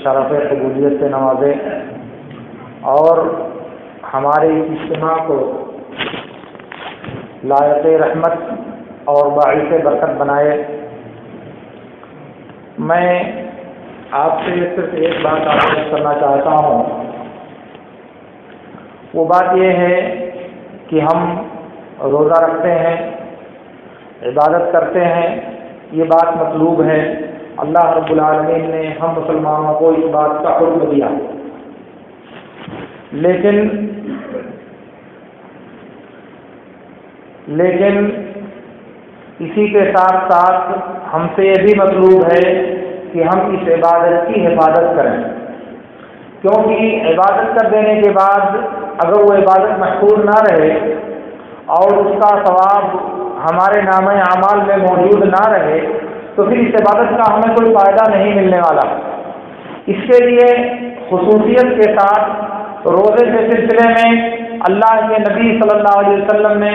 شرف قبولیت سے نوازے اور ہمارے اجتماع کو لائق رحمت اور باعث برکت بنائے۔ میں آپ سے صرف ایک بات عرض کرنا چاہتا ہوں، وہ بات یہ ہے کہ ہم روزہ رکھتے ہیں، عبادت کرتے ہیں، یہ بات مطلوب ہے۔ اللہ رب العالمین نے ہم مسلمانوں کو اس بات کا حکم دیا، لیکن اسی کے ساتھ ساتھ ہم سے یہ بھی مطلوب ہے کہ ہم اس عبادت کی حفاظت کریں، کیونکہ عبادت کر دینے کے بعد اگر وہ عبادت محفوظ نہ رہے اور اس کا ثواب ہمارے نامہ اعمال میں موجود نہ رہے تو پھر اس عبادت کا ہمیں کوئی فائدہ نہیں ملنے والا۔ اس کے لیے خصوصیت کے ساتھ روزے کے سلسلے میں اللہ کے نبی صلی اللہ علیہ وسلم نے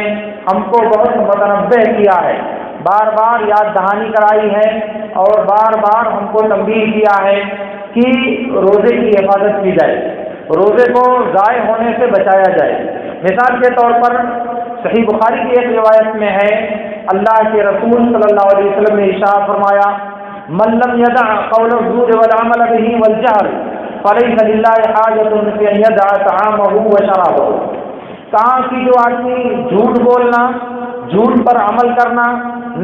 ہم کو بہت متنبہ کیا ہے، بار بار یاد دہانی کرائی ہے اور بار بار ہم کو تنبیہ کیا ہے کہ روزے کی حفاظت کی جائے، روزے کو ضائع ہونے سے بچایا جائے۔ مثال کے طور پر صحیح بخاری کی ایک روایت میں ہے، اللہ کے رسول صلی اللہ علیہ وسلم نے ارشاد فرمایا، من لم يدع قول الزور والعمل به والجهل فليس لله حاجة في ان يدع طعامه وشرابه۔ کہا کہ جو آدمی جھوٹ بولنا، جھوٹ پر عمل کرنا،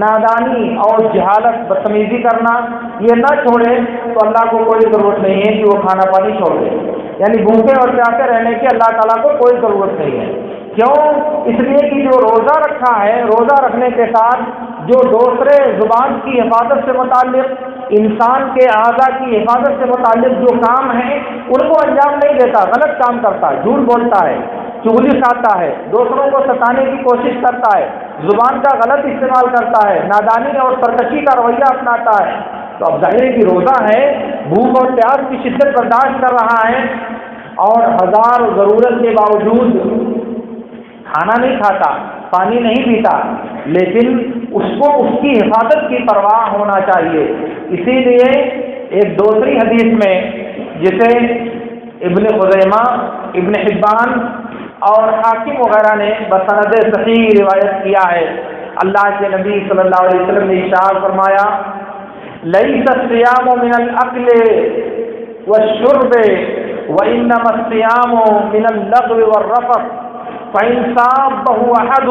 نادانی اور جہالت بدتمیزی کرنا یہ نہ چھوڑے تو اللہ کو کوئی ضرورت نہیں ہے کہ وہ کھانا پانی چھوڑ دے، یعنی بھوکے اور پیاسے رہنے کی اللہ تعالیٰ کو کوئی ضرورت نہیں ہے۔ کیوں؟ اس لیے کہ جو روزہ رکھا ہے، روزہ رکھنے کے ساتھ جو دوسرے زبان کی حفاظت سے متعلق، انسان کے اعضاء کی حفاظت سے متعلق جو کام ہیں ان کو انجام نہیں دیتا، غلط کام کرتا ہے، جھوٹ بولتا ہے، چغلی کھاتا ہے، دوسروں کو ستانے کی کوشش کرتا ہے، زبان کا غلط استعمال کرتا ہے، نادانی اور سرکشی کا رویہ اپناتا ہے، تو اب ظاہر ہے کہ روزہ ہے، بھوک اور پیاس کی شدت برداشت کر رہا ہے اور ہزار ضرورت کے باوجود کھانا نہیں کھاتا، پانی نہیں پیتا، لیکن اس کو اس کی حفاظت کی پرواہ ہونا چاہیے۔ اسی لیے ایک دوسری حدیث میں جسے ابن خزیمہ، ابن حبان اور حاکم وغیرہ نے بسند صحیح روایت کیا ہے، اللہ کے نبی صلی اللہ علیہ وسلم نے ارشاد فرمایا، لیس الصیام من الاکل والشرب وانما الصیام من اللغو والرفث فإن صابه أحد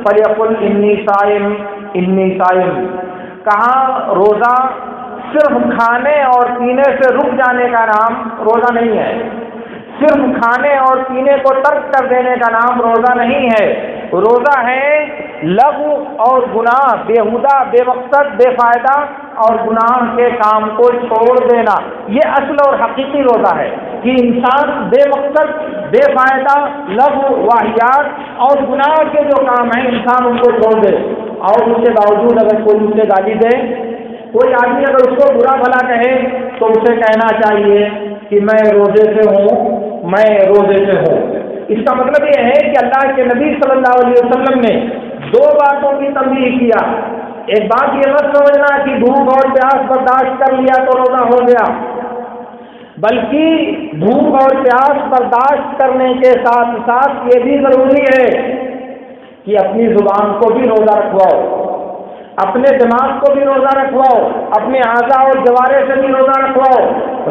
فليقل إني صائم إني صائم۔ کہا روزہ صرف کھانے اور پینے سے رک جانے کا نام روزہ نہیں ہے، صرف کھانے اور پینے کو ترک کر دینے کا نام روزہ نہیں ہے، روزہ ہے لغو اور گناہ، بیہودہ، بے مقصد، بے فائدہ اور گناہ کے کام کو چھوڑ دینا، یہ اصل اور حقیقی روزہ ہے کہ انسان بے مقصد، بے فائدہ، لغو، واہیات اور گناہ کے جو کام ہیں انسان ان کو چھوڑ دے، اور اس کے باوجود اگر کوئی اسے گالی دے، کوئی آدمی اگر اس کو برا بھلا کہے تو اسے کہنا چاہیے کہ میں روزے سے ہوں، میں روزے سے ہوں۔ اس کا مطلب یہ ہے کہ اللہ کے نبی صلی اللہ علیہ وسلم نے دو باتوں کی تنبیہ کیا۔ ایک بات یہ مت سمجھنا کہ بھوک اور پیاس برداشت کر لیا تو روزہ ہو گیا، بلکہ بھوک اور پیاس برداشت کرنے کے ساتھ ساتھ یہ بھی ضروری ہے کہ اپنی زبان کو بھی روزہ رکھواؤ، اپنے دماغ کو بھی روزہ رکھواؤ، اپنے اعضاء اور جوارے سے بھی روزہ رکھواؤ،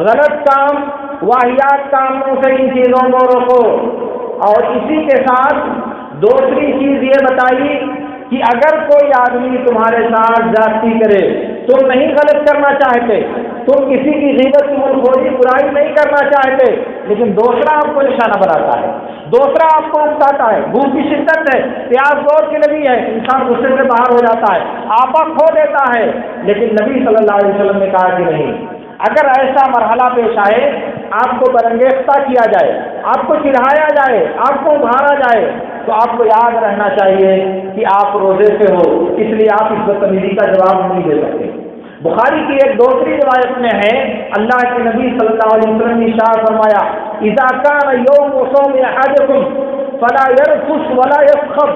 غلط کام، واہیات کاموں سے ان چیزوں کو روکو۔ اور اسی کے ساتھ دوسری چیز یہ بتائی کہ اگر کوئی آدمی تمہارے ساتھ زیادتی کرے، تم نہیں غلط کرنا چاہتے، تم کسی کی غیبت، چغلخوری، برائی نہیں کرنا چاہتے، لیکن دوسرا آپ کو نشانہ بناتا ہے، دوسرا آپ کو اکساتا ہے، بھوک کی شدت ہے، پیاس بہت کی لگی ہے، انسان غصے سے باہر ہو جاتا ہے، آپا کھو دیتا ہے، لیکن نبی صلی اللہ علیہ وسلم نے کہا کہ نہیں، اگر ایسا مرحلہ پیش آئے، آپ کو برانگیختہ کیا جائے، آپ کو چڑھایا جائے، آپ کو ابھارا جائے، تو آپ کو یاد رہنا چاہیے کہ آپ روزے سے ہو، اس لیے آپ اس بدتمیزی کا جواب نہیں دے سکتے۔ بخاری کی ایک دوسری روایت میں ہے، اللہ کے نبی صلی اللہ علیہ وسلم نے ارشاد فرمایا، اذا كان يوم صوم احدكم فلا يرفث ولا يسخط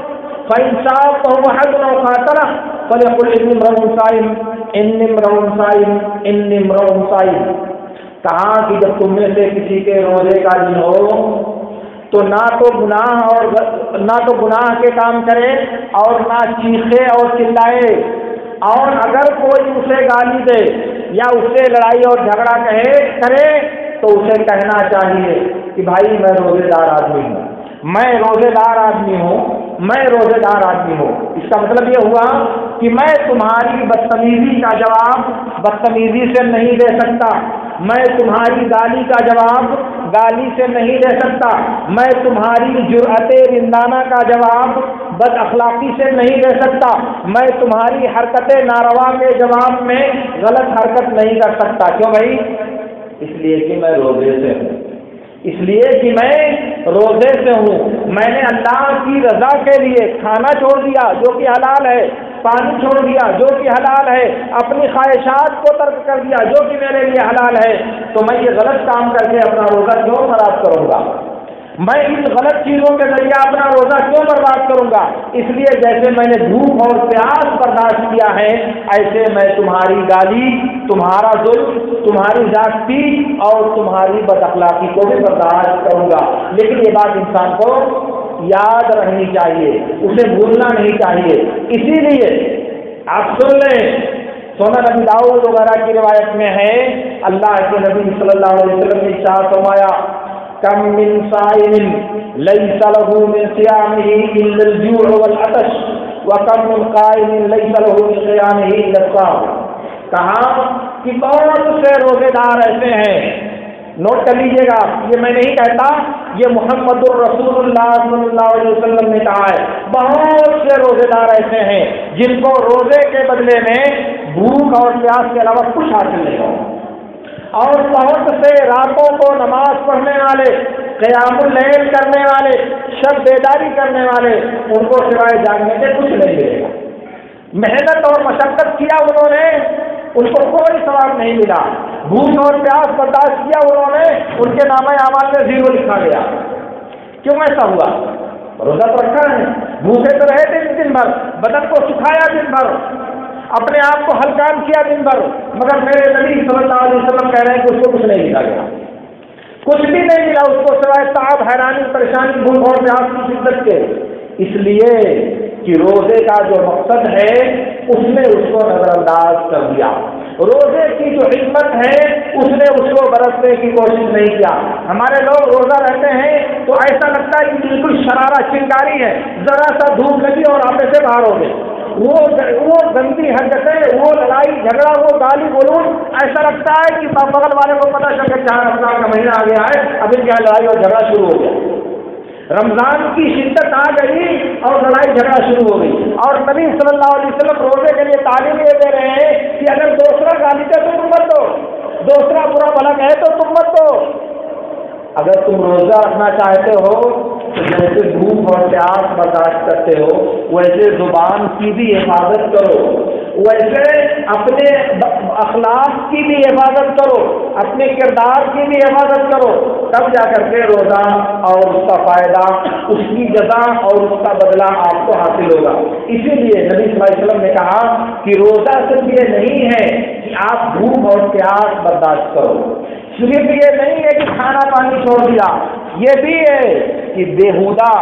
فإن صامه أحد أو قاتله فليقل إني امرؤ صائم إني امرؤ صائم إني امرؤ صائم۔ کہا کہ جب تم میں سے کسی کے روزے کا دن ہو تو نہ تو گناہ کے کام کرے اور نہ چیخے اور چلائے، اور اگر کوئی اسے گالی دے یا اس سے لڑائی اور جھگڑا کرے تو اسے کہنا چاہیے کہ بھائی میں روزے دار آدمی ہوں، میں روزے دار آدمی ہوں۔ اس کا مطلب یہ ہوا کہ میں تمہاری بدتمیزی کا جواب بدتمیزی سے نہیں دے سکتا، میں تمہاری گالی کا جواب گالی سے نہیں دے سکتا، میں تمہاری جرأت رندانہ کا جواب بد اخلاقی سے نہیں دے سکتا، میں تمہاری حرکت ناروا کے جواب میں غلط حرکت نہیں کر سکتا۔ کیوں بھائی؟ اس لیے کہ میں روزے سے ہوں، میں نے اللہ کی رضا کے لیے کھانا چھوڑ دیا جو کہ حلال ہے، پانی چھوڑ دیا جو کہ حلال ہے، اپنی خواہشات کو ترک کر دیا جو کہ میرے لیے حلال ہے، تو میں یہ غلط کام کر کے اپنا روزہ کیوں خراب کروں گا؟ میں ان غلط چیزوں کے ذریعے اپنا روزہ کیوں برباد کروں گا؟ اس لیے جیسے میں نے بھوک اور پیاس برداشت کیا ہے، ایسے میں تمہاری گالی، تمہارا ظلم، تمہاری زیادتی اور تمہاری بد اخلاقی کو بھی برداشت کروں گا۔ لیکن یہ بات انسان کو یاد رہنی چاہیے، اسے بھولنا نہیں چاہیے۔ اسی لیے آپ سن لیں، سنن ابی داؤد وغیرہ کی روایت میں ہے، اللہ کے نبی صلی اللہ علیہ وسلم نے ارشاد فرمایا، کم من صائم لیس له من صیامه الا الجوع والعطش وکم من قائم لیس له من قیامه الا الصوم۔ کہا کہ بہت سے روزے دار ایسے ہیں، نوٹ کر لیجیے گا، یہ میں نہیں کہتا، یہ محمد الرسول اللہ صلی اللہ علیہ وسلم نے کہا ہے، بہت سے روزے دار ایسے ہیں جن کو روزے کے بدلے میں بھوک اور پیاس کے علاوہ کچھ حاصل نہیں ہو، اور بہت سے راتوں کو نماز پڑھنے والے، قیام اللیل کرنے والے، شب بیداری کرنے والے، ان کو سوائے جاگنے کے کچھ نہیں ملے گا۔ محنت اور مشقت کیا انہوں نے، ان کو کوئی ثواب نہیں ملا، بھوک اور پیاس برداشت کیا انہوں نے، ان کے نامہ اعمال میں 0 لکھا گیا۔ کیوں ایسا ہوا؟ روزہ تو رکھا ہے، بھوکے تو رہے تھے دن بھر، بدن کو سکھایا دن بھر، اپنے آپ کو ہلکان کیا دن بھر، مگر میرے نبی صلی اللہ علیہ وسلم کہہ رہے ہیں کہ اس کو کچھ نہیں ملا گیا، کچھ بھی نہیں ملا اس کو سوائے تعب، حیرانی، پریشانی، بھوک اور پیاس کی شدت کے۔ اس لیے کہ روزے کا جو مقصد ہے اس نے اس کو نظر انداز کر دیا، روزے کی جو حکمت ہے اس نے اس کو برتنے کی کوشش نہیں کیا۔ ہمارے لوگ روزہ رہتے ہیں تو ایسا لگتا ہے کہ بالکل شرارہ چنگاری ہے، ذرا سا دھوپ لگی اور آپے سے باہر ہو گئے، وہ گندی حرکتیں، وہ لڑائی جھگڑا، وہ گالی گلوچ، ایسا لگتا ہے کہ بغل والے کو پتہ چل کے 4 رمضان کا مہینہ آ گیا ہے، اب ان کی لڑائی اور جھگڑا شروع ہو گیا، رمضان کی شدت آ گئی اور لڑائی جھگڑا شروع ہو گئی۔ اور نبی صلی اللہ علیہ وسلم روزے کے لیے تعلیم یہ دے رہے ہیں کہ اگر دوسرا گالی دے تو تم مت دو، دوسرا برا بھلا کہے تو تم مت دو۔ اگر تم روزہ رکھنا چاہتے ہو تو جیسے بھوک اور پیاس برداشت کرتے ہو ویسے زبان کی بھی حفاظت کرو، ویسے اپنے اخلاق کی بھی حفاظت کرو، اپنے کردار کی بھی حفاظت کرو، تب جا کر کے روزہ اور اس کا فائدہ، اس کی جزا اور اس کا بدلہ آپ کو حاصل ہوگا۔ اسی لیے نبی صلی اللہ علیہ وسلم نے کہا کہ روزہ صرف یہ نہیں ہے کہ آپ بھوک اور پیاس برداشت کرو، صرف یہ نہیں ہے کہ کھانا پانی چھوڑ دیا، یہ بھی ہے کہ بےہودہ،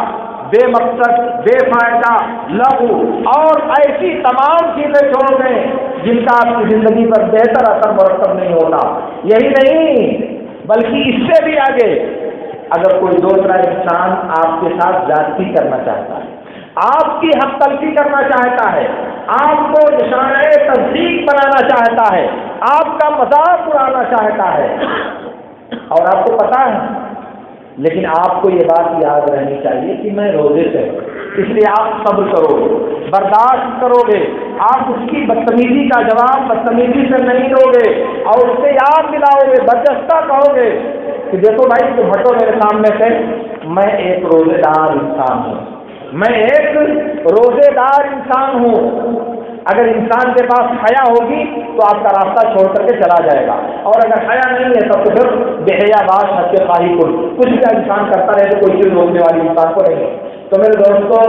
بے مقصد، بے فائدہ، لغو اور ایسی تمام چیزیں چھوڑ دیں جن کا آپ کی زندگی پر بہتر اثر مرتب نہیں ہوتا۔ یہی نہیں بلکہ اس سے بھی آگے، اگر کوئی دوسرا انسان آپ کے ساتھ زیادتی کرنا چاہتا ہے، آپ کی حق تلفی کرنا چاہتا ہے، آپ کو نشانۂ تصدیق بنانا چاہتا ہے، آپ کا مذاق اڑانا چاہتا ہے، اور آپ کو پتا ہے، لیکن آپ کو یہ بات یاد رہنی چاہیے کہ میں روزے سے ہوں، اس لیے آپ صبر کرو گے، برداشت کرو گے، آپ اس کی بدتمیزی کا جواب بدتمیزی سے نہیں دو گے اور اس سے یاد دلاؤ گے، برجستہ کہو گے کہ دیکھو بھائی تم ہٹو میرے سامنے سے، میں ایک روزے دار انسان ہوں، میں ایک روزے دار انسان ہوں۔ اگر انسان کے پاس حیا ہوگی تو آپ کا راستہ چھوڑ کر کے چلا جائے گا، اور اگر حیا نہیں ہے تب تو پھر بے حیا باش حد کے خواہی کچھ بھی انسان کرتا رہے تو کوئی چیز روکنے والی انسان کو نہیں۔ تو میرے دوستوں،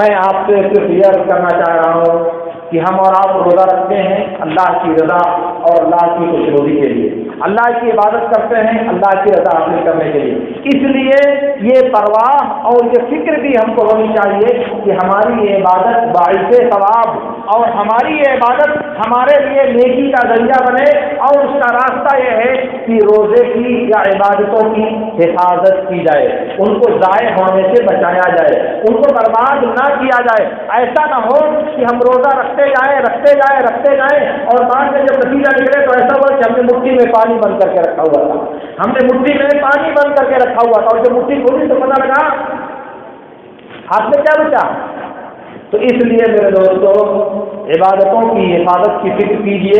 میں آپ سے صرف یہ عرض کرنا چاہ رہا ہوں کہ ہم اور آپ روزہ رکھتے ہیں اللہ کی رضا اور اللہ کی خوشنودی کے لیے، اللہ کی عبادت کرتے ہیں اللہ کی رضا حاصل کرنے کے لیے۔ اس لیے یہ پرواہ اور یہ فکر بھی ہم کو ہونی چاہیے کہ ہماری یہ عبادت باعث ثواب اور ہماری یہ عبادت ہمارے لیے نیکی کا ذریعہ بنے، اور اس کا راستہ یہ ہے کہ روزے کی یا عبادتوں کی حفاظت کی جائے، ان کو ضائع ہونے سے بچایا جائے، ان کو برباد نہ کیا جائے۔ ایسا نہ ہو کہ ہم روزہ رکھتے جائیں اور بعد میں جب نتیجہ نکلے تو ایسا ہوا کہ ہم نے مٹھی میں پانی بند کر کے رکھا ہوا تھا، ہم نے مٹھی میں پانی بند کر کے رکھا ہوا تھا، اور جب مٹھی کھولی تو پتہ لگا ہاتھ میں کیا بچا۔ تو اس لیے میرے دوستوں عبادتوں کی حفاظت کی فکر کیجیے،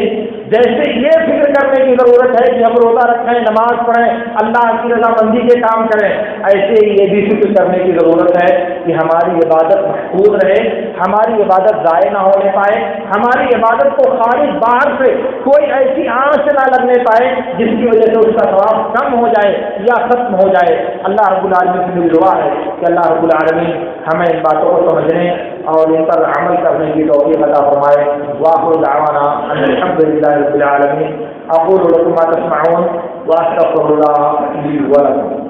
جیسے یہ فکر کرنے کی ضرورت ہے کہ ہم روزہ رکھیں، نماز پڑھیں، اللہ کی رضامندی کے کام کریں، ایسے ہی یہ بھی فکر کرنے کی ضرورت ہے کہ ہماری عبادت محفوظ رہے، ہماری عبادت ضائع نہ ہونے پائے، ہماری عبادت کو خارج باہر سے کوئی ایسی آنچ نہ لگنے پائے جس کی وجہ سے اس کا ثواب کم ہو جائے یا ختم ہو جائے۔ اللہ رب العالمین سے میری دعا ہے کہ اللہ رب العالمین ہمیں ان باتوں کو سمجھنے اور ان پر عمل کرنے کی توفیق عطا فرمائے۔ وآخر دعوانا ان الحمد للہ رب العالمین۔ اقول لكم ما تسمعون واستغفر الله لي ولكم۔